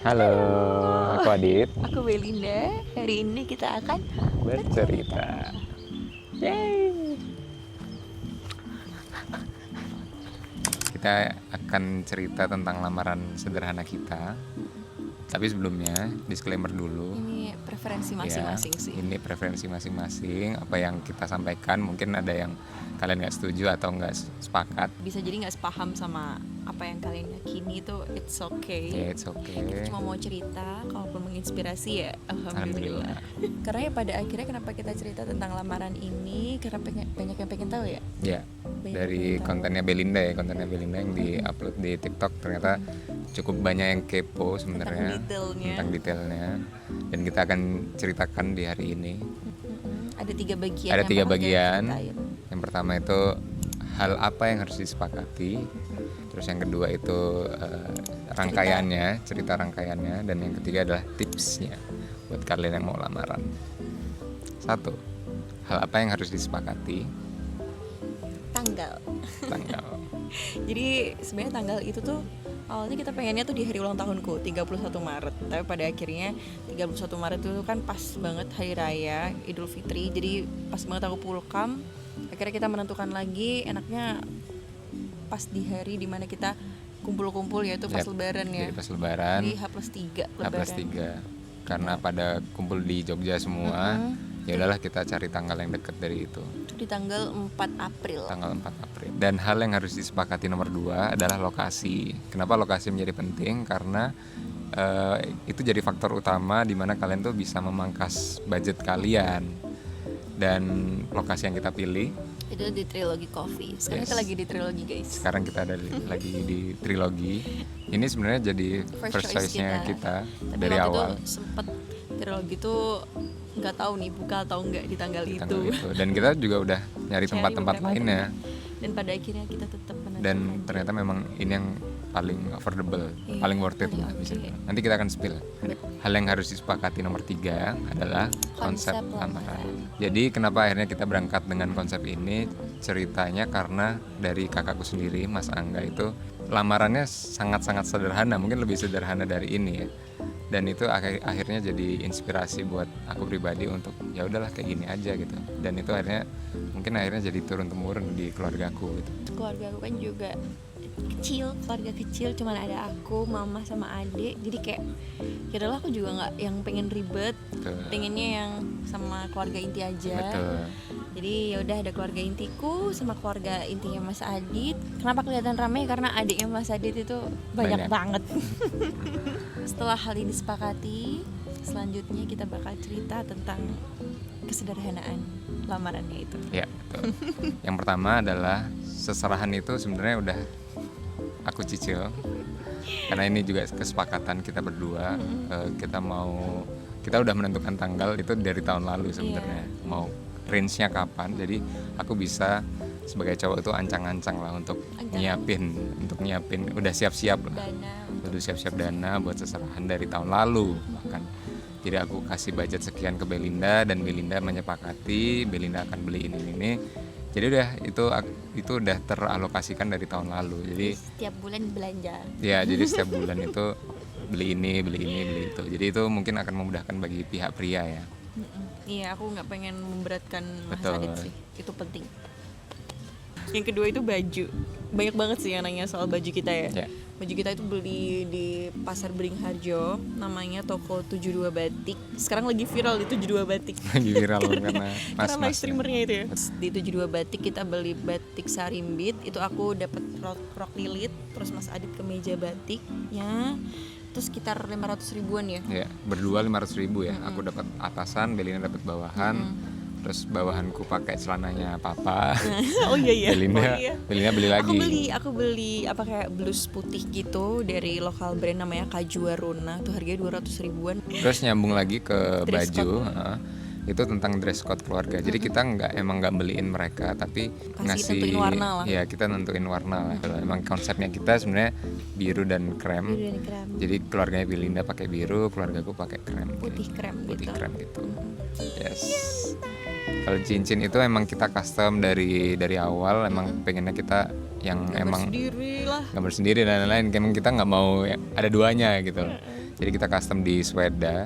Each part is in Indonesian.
Halo, aku Adit. Aku Belinda. Hari ini kita akan Bercerita. Yeay. Kita akan cerita tentang lamaran sederhana kita. Tapi sebelumnya, disclaimer dulu. Ini preferensi masing-masing sih. Ini preferensi masing-masing. Apa yang kita sampaikan mungkin ada yang kalian nggak setuju atau nggak sepakat. Bisa jadi nggak sepaham sama apa yang kalian yakini itu it's okay. Ya, it's okay. Kita cuma mau cerita, kalaupun menginspirasi ya alhamdulillah. Karena ya pada akhirnya kenapa kita cerita tentang lamaran ini karena banyak yang pengen tahu ya. Ya, dari kontennya Belinda yang di-upload di TikTok ternyata cukup banyak yang kepo sebenarnya tentang detailnya, dan kita akan ceritakan di hari ini. Ada tiga bagian. Yang pertama itu hal apa yang harus disepakati, terus yang kedua itu cerita rangkaiannya, dan yang ketiga adalah tipsnya buat kalian yang mau lamaran. 1. Hal apa yang harus disepakati? Tanggal. Jadi sebenarnya tanggal itu tuh awalnya kita pengennya tuh di hari ulang tahunku 31 Maret. Tapi pada akhirnya 31 Maret itu kan pas banget hari raya Idul Fitri. Jadi pas banget aku pulkam. Akhirnya kita menentukan lagi enaknya pas di hari dimana kita kumpul-kumpul, yaitu pas lebaran ya. Jadi pas lebaran. Di H+3 lebaran. H+3. Karena pada kumpul di Jogja semua. Ya udahlah kita cari tanggal yang dekat dari itu. Itu di tanggal 4 April. Dan hal yang harus disepakati nomor 2 adalah lokasi. Kenapa lokasi menjadi penting? Karena itu jadi faktor utama di mana kalian tuh bisa memangkas budget kalian. Dan lokasi yang kita pilih itu di Trilogy Coffee. Sekarang kita lagi di Trilogy, guys. Sekarang kita lagi di Trilogy. Ini sebenarnya jadi first choice-nya kita dari awal. Tapi waktu itu sempet Trilogy tuh nggak tahu nih buka atau nggak di tanggal itu. Dan kita juga udah nyari tempat-tempat lainnya. Dan pada akhirnya kita tetap menentukan. Dan ternyata memang ini yang paling affordable, paling worth it lah bisa. Nanti kita akan spill. Hal yang harus disepakati nomor 3 adalah konsep lamaran. Jadi kenapa akhirnya kita berangkat dengan konsep ini? Ceritanya karena dari kakakku sendiri, Mas Angga, itu lamarannya sangat-sangat sederhana, mungkin lebih sederhana dari ini ya. Dan itu akhirnya jadi inspirasi buat aku pribadi untuk ya udahlah kayak gini aja gitu. Dan itu akhirnya jadi turun temurun di keluargaku gitu. Keluarga aku kan juga keluarga kecil, cuman ada aku, mama sama adik. Jadi kayak ya udahlah, aku juga nggak yang pengen ribet. Betul. Pengennya yang sama keluarga inti aja. Betul. Jadi ya udah ada keluarga intiku sama keluarga intinya Mas Adit. Kenapa kelihatan ramai? Karena adiknya Mas Adit itu banyak banget. Setelah hal ini disepakati, selanjutnya kita bakal cerita tentang kesederhanaan lamarannya itu. Ya, betul. Yang pertama adalah seserahan itu sebenarnya udah aku cicil. Karena ini juga kesepakatan kita berdua. Kita udah menentukan tanggal itu dari tahun lalu sebenarnya. Mau range-nya kapan. Jadi aku bisa sebagai cowok itu ancang-ancang lah untuk nyiapin, udah siap-siap lah. Udah siap-siap dana buat seserahan dari tahun lalu bahkan. Jadi aku kasih budget sekian ke Belinda dan Belinda menyepakati Belinda akan beli ini. Jadi udah itu udah teralokasikan dari tahun lalu. Jadi setiap bulan belanja. Ya, jadi setiap bulan itu beli ini, beli itu. Jadi itu mungkin akan memudahkan bagi pihak pria ya. Iya, aku nggak pengen memberatkan Mas Adit sih. Itu penting. Yang kedua itu baju. Banyak banget sih yang nanya soal baju kita ya. Baju kita itu beli di Pasar Beringharjo, namanya toko 72 Batik. Sekarang lagi viral di 72 Batik. Lagi viral karena live streamernya itu ya. Di 72 Batik kita beli batik sarimbit, itu aku dapat rok lilit, terus Mas Adit kemeja batiknya. Terus sekitar 500 ribuan ya. Iya, berdua 500 ribu ya. Aku dapat atasan, Belinda dapat bawahan. Terus bawahanku pakai celananya papa. Oh iya. Belinda beli lagi. Aku beli apa kayak blus putih gitu dari lokal brand namanya Kajuaruna. Tuh harganya 200 ribuan. Terus nyambung lagi ke baju. Itu tentang dress code keluarga. Jadi kita nggak beliin mereka, tapi ngasih warna lah. Ya, kita nentuin warna lah. Emang konsepnya kita sebenarnya biru dan krem. Jadi keluarganya Belinda pakai biru, keluargaku pakai krem. Putih krem gitu. Yes. Kalau cincin itu emang kita custom dari awal. Emang pengennya kita yang gambar emang sendiri lah. Gambar sendiri dan lain-lain. Emang kita nggak mau ada duanya gitu. Jadi kita custom di Sweda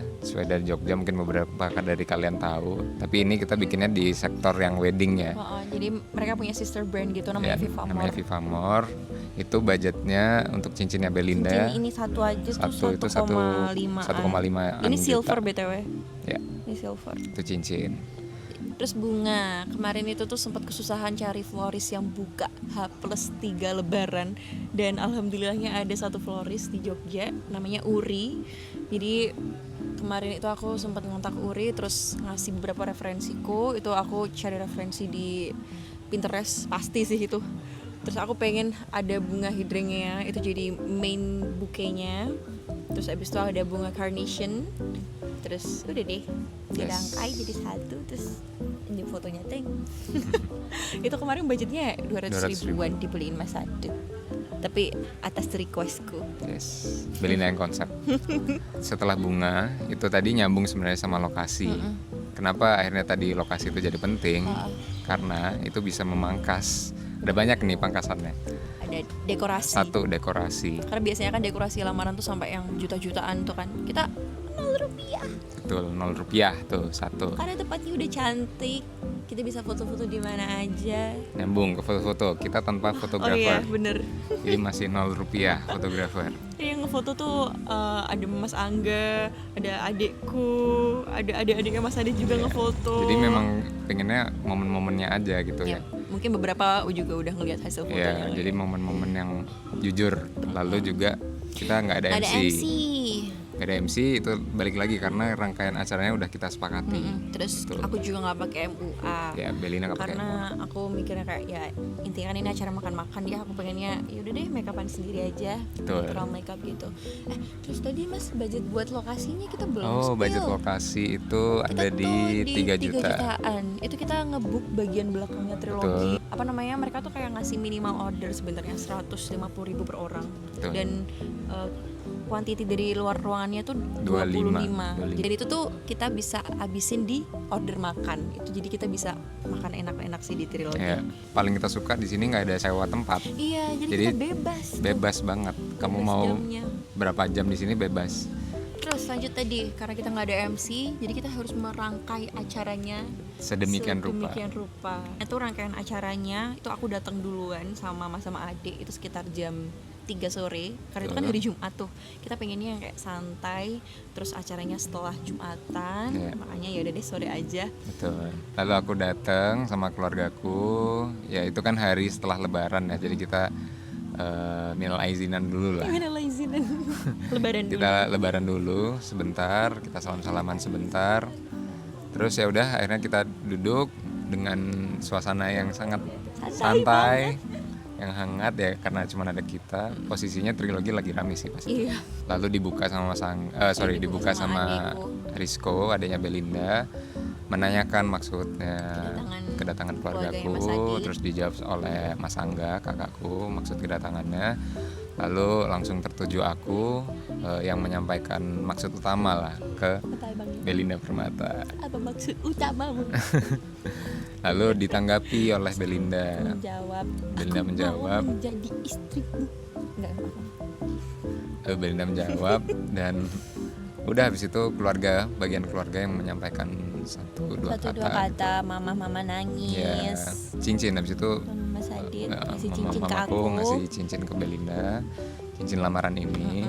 Jogja, mungkin beberapa dari kalian tahu. Tapi ini kita bikinnya di sektor yang wedding ya. Jadi mereka punya sister brand gitu namanya Ya, Viva More. namanya Viva More. Itu budgetnya untuk cincinnya Belinda. Cincin ini satu aja tuh 1,5. Ini silver BTW. Ya, Ini silver. itu cincin. Terus bunga, kemarin itu tuh sempat kesusahan cari floris yang buka H+3 lebaran. Dan alhamdulillahnya ada satu floris di Jogja, namanya Uri. Jadi kemarin itu aku sempat ngontak Uri, terus ngasih beberapa referensiku. Itu aku cari referensi di Pinterest, pasti sih itu. Terus aku pengen ada bunga hidrengnya, itu jadi main bouquetnya. Terus abis itu ada bunga carnation. Terus udah deh, dirangkai jadi satu. Terus ini fotonya teng. Itu kemarin budgetnya 200 ribuan dibeliin Mas Adit. Tapi atas requestku. Yes, Belinda yang konsep. Setelah bunga, itu tadi nyambung sebenarnya sama lokasi. Kenapa akhirnya tadi lokasi itu jadi penting? Karena itu bisa memangkas. Ada banyak nih pangkasannya. Ada dekorasi. Satu, dekorasi. Karena biasanya kan dekorasi lamaran tuh sampai yang juta-jutaan tuh kan. Kita 0 rupiah. Betul, 0 rupiah tuh satu. Karena tempatnya udah cantik, kita bisa foto-foto di mana aja. Nyambung ke foto-foto, kita tanpa Oh iya, fotografer. bener. Jadi masih 0 rupiah fotografer. Yang ngefoto tuh ada Mas Angga, ada adikku, ada adik-adiknya Mas Adit juga ngefoto. Jadi memang pengennya momen-momennya aja gitu ya. Mungkin beberapa juga udah ngelihat hasil fotonya. Ya, jadi momen-momen yang jujur. Lalu juga kita nggak ada Ada MC. MC. Gak ada MC, itu balik lagi karena rangkaian acaranya udah kita sepakati. Terus Betul. aku juga nggak pakai MUA. Ya, Belinda nggak pakai. Karena aku mikirnya kayak ya intinya kan ini acara makan-makan ya, aku pengennya yaudah deh make upan sendiri aja, Betul. natural makeup gitu. Terus tadi Mas budget buat lokasinya kita belum Oh, spill. budget lokasi itu Kita ada tuh di 3 juta. jutaan. Itu kita ngebook bagian belakangnya trilogi. Apa namanya, mereka tuh kayak ngasih minimal order sebenarnya 150.000 per orang. Betul. Dan kuantiti dari luar ruangannya tuh 25. 25. Jadi itu tuh kita bisa habisin di order makan. Itu jadi kita bisa makan enak-enak sih di trilogi. Ya, paling kita suka di sini nggak ada sewa tempat. Iya, jadi kita bebas. Bebas banget. Kamu Bebas mau jamnya. berapa jam di sini bebas. Terus lanjut tadi, karena kita nggak ada MC, jadi kita harus merangkai acaranya Sedemikian rupa. Itu rangkaian acaranya, itu aku datang duluan sama Mas sama Adik, itu sekitar jam 3 sore. Karena itu kan hari Jumat tuh. Kita pengennya yang kayak santai, terus acaranya setelah Jumatan. Yeah. Makanya ya udah deh sore aja. Betul. Lalu aku datang sama keluargaku. Ya itu kan hari setelah Lebaran ya. Jadi kita minal aizinan dulu lah. Gimana izinan? Lebaran dulu. Kita lebaran dulu sebentar, kita salam-salaman sebentar. Terus ya udah akhirnya kita duduk dengan suasana yang sangat santai, yang hangat ya karena cuma ada kita. Posisinya trilogi lagi rame sih pasti. Iya. Lalu dibuka sama dibuka sama Rizko, adanya Belinda, menanyakan maksudnya kedatangan keluargaku, terus dijawab oleh Mas Angga, kakakku, maksud kedatangannya. Lalu langsung tertuju aku yang menyampaikan maksud utama lah ke Belinda Permata. Apa maksud utamamu? Lalu ditanggapi oleh Belinda. Belinda menjawab. Mau menjadi istrimu. Enggak. Lalu Belinda menjawab dan udah habis itu bagian keluarga yang menyampaikan satu dua kata. Mama nangis. Ya, cincin habis itu Mas Adit ngasih cincin ke mamaku aku. ngasih cincin ke Belinda, cincin lamaran ini.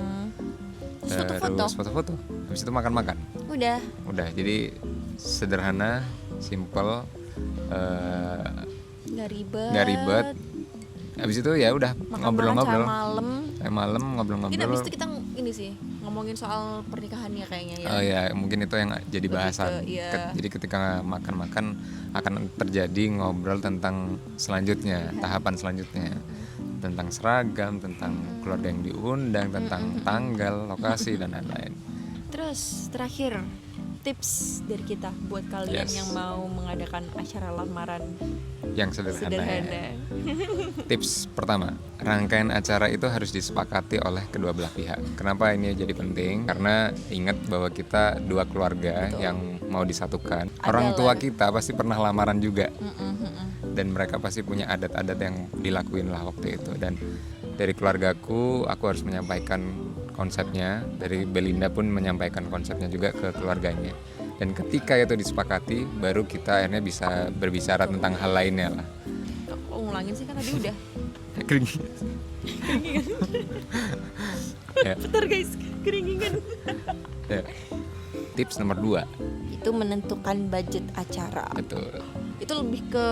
Terus foto-foto. Habis itu makan-makan. Udah, jadi sederhana, simple, nggak ribet. Habis itu ya udah ngobrol-ngobrol. Malam ngobrol-ngobrol. Ini habis itu kita ini sih ngomongin soal pernikahannya kayaknya ya. Oh ya, mungkin itu yang jadi bahasan. Iya. Jadi ketika makan-makan akan terjadi ngobrol tentang selanjutnya, tahapan selanjutnya. Tentang seragam, tentang keluarga yang diundang, tentang tanggal, lokasi dan lain-lain. Terus terakhir tips dari kita buat kalian Yes. yang mau mengadakan acara lamaran yang sederhana. Tips pertama, rangkaian acara itu harus disepakati oleh kedua belah pihak. Kenapa ini jadi penting? Karena ingat bahwa kita dua keluarga yang mau disatukan. Orang tua kita pasti pernah lamaran juga. Dan mereka pasti punya adat-adat yang dilakuin lah waktu itu. Dan dari keluargaku, aku harus menyampaikan konsepnya, dari Belinda pun menyampaikan konsepnya juga ke keluarganya. Dan ketika itu disepakati, baru kita akhirnya bisa berbicara tentang hal lainnya lah. Kok ngulangin sih, kan tadi udah. Ya, Bentar guys, keringingan. ya. Tips nomor 2, Itu menentukan budget acara. betul. Itu lebih ke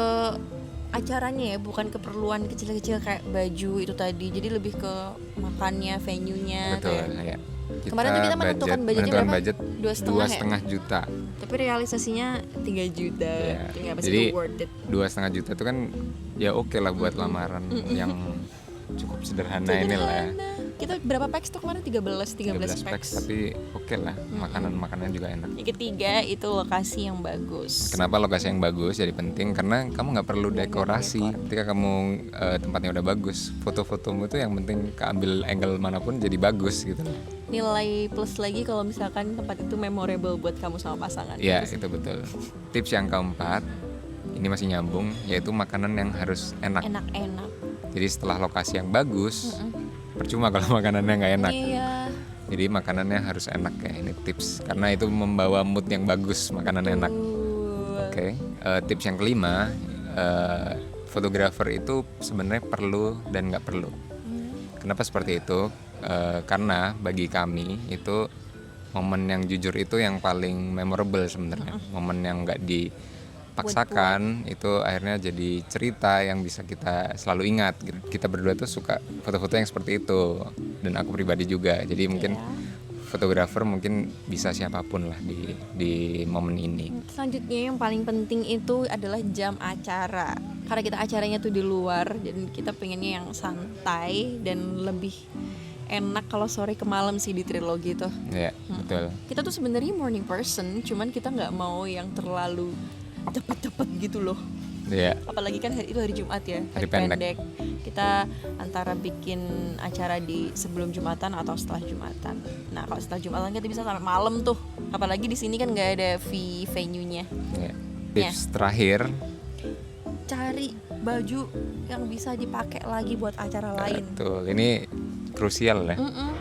acaranya ya, bukan keperluan kecil-kecil kayak baju itu tadi. Jadi lebih ke makannya, venue-nya. Betul, kayak- ya. Kemarin tuh kita menentukan budgetnya berapa? budget 2,5 2,5 juta. Tapi realisasinya 3 juta. Ya. Tapi nggak pasti Jadi itu worth it. 2,5 juta itu kan ya oke lah buat lamaran yang cukup sederhana ini lah ya. Sederhana. Kita berapa packs tuh kemarin? 13 13 packs, packs. tapi oke lah, makanan-makanannya juga enak. Yang ketiga itu lokasi yang bagus. Kenapa lokasi yang bagus jadi penting? Karena kamu nggak perlu dekorasi. Ketika kamu tempatnya udah bagus, foto-fotomu tuh yang penting keambil angle manapun jadi bagus gitu. Nilai plus lagi kalau misalkan tempat itu memorable buat kamu sama pasangan. Ya itu betul. Tips yang keempat, ini masih nyambung, yaitu makanan yang harus enak. Enak-enak. Jadi setelah lokasi yang bagus, percuma kalau makanannya nggak enak. Iya. Jadi makanannya harus enak ya, ini tips. Karena itu membawa mood yang bagus, makanan enak. Oke. Tips yang kelima, fotografer itu sebenarnya perlu dan nggak perlu. Kenapa seperti itu? Karena bagi kami itu momen yang jujur itu yang paling memorable sebenarnya. Momen yang nggak dipaksakan itu akhirnya jadi cerita yang bisa kita selalu ingat. Kita berdua tuh suka foto-foto yang seperti itu, dan aku pribadi juga. Jadi mungkin fotografer mungkin bisa siapapun lah di momen ini. Selanjutnya yang paling penting itu adalah jam acara. Karena kita acaranya tuh di luar, dan kita pengennya yang santai dan lebih enak kalau sore ke malam sih di trilogi tuh. Ya, betul. Kita tuh sebenarnya morning person, cuman kita nggak mau yang terlalu cepet-cepet gitu loh. Ya, Apalagi kan itu hari Jumat ya, Hari pendek. Kita antara bikin acara di sebelum Jumatan atau setelah Jumatan. Nah kalau setelah Jumatan kita bisa sampai malam tuh. Apalagi di sini kan nggak ada venue-nya. ya. Tips terakhir, Cari baju yang bisa dipakai lagi buat acara lain. betul. Ini krusial ya.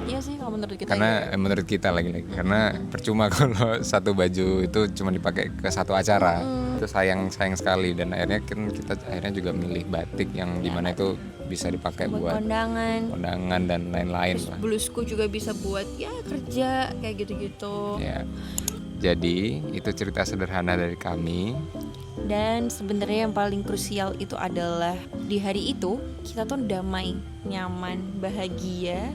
Iya sih kalau menurut kita. Karena ya. menurut kita lagi-lagi, karena percuma kalau satu baju itu cuma dipakai ke satu acara. Itu sayang sekali, dan akhirnya kan kita akhirnya juga milih batik yang dimana itu bisa dipakai buat buat kondangan dan lain-lain lah. blusku juga bisa buat ya kerja kayak gitu-gitu. Ya. Jadi itu cerita sederhana dari kami. Dan sebenarnya yang paling krusial itu adalah di hari itu kita tuh damai, nyaman, bahagia.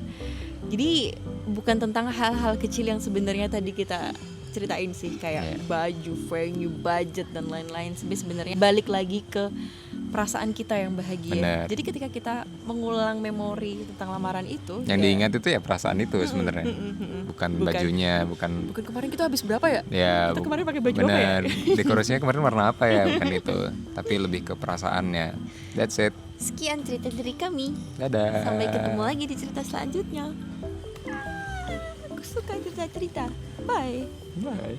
Jadi bukan tentang hal-hal kecil yang sebenarnya tadi kita ceritain sih, kayak baju, venue, budget dan lain-lain. Sebenarnya balik lagi ke perasaan kita yang bahagia. Bener. Jadi ketika kita mengulang memori tentang lamaran itu, Yang ya, diingat itu ya perasaan itu sebenarnya. Bukan bajunya, bukan kemarin kita habis berapa ya? ya. Kita kemarin pakai baju apa ya? bener. Dekorasinya kemarin warna apa ya? Bukan itu, tapi lebih ke perasaannya. That's it. Sekian cerita dari kami. Dadah. Sampai ketemu lagi di cerita selanjutnya. Aku suka cerita-cerita. Bye. Bye.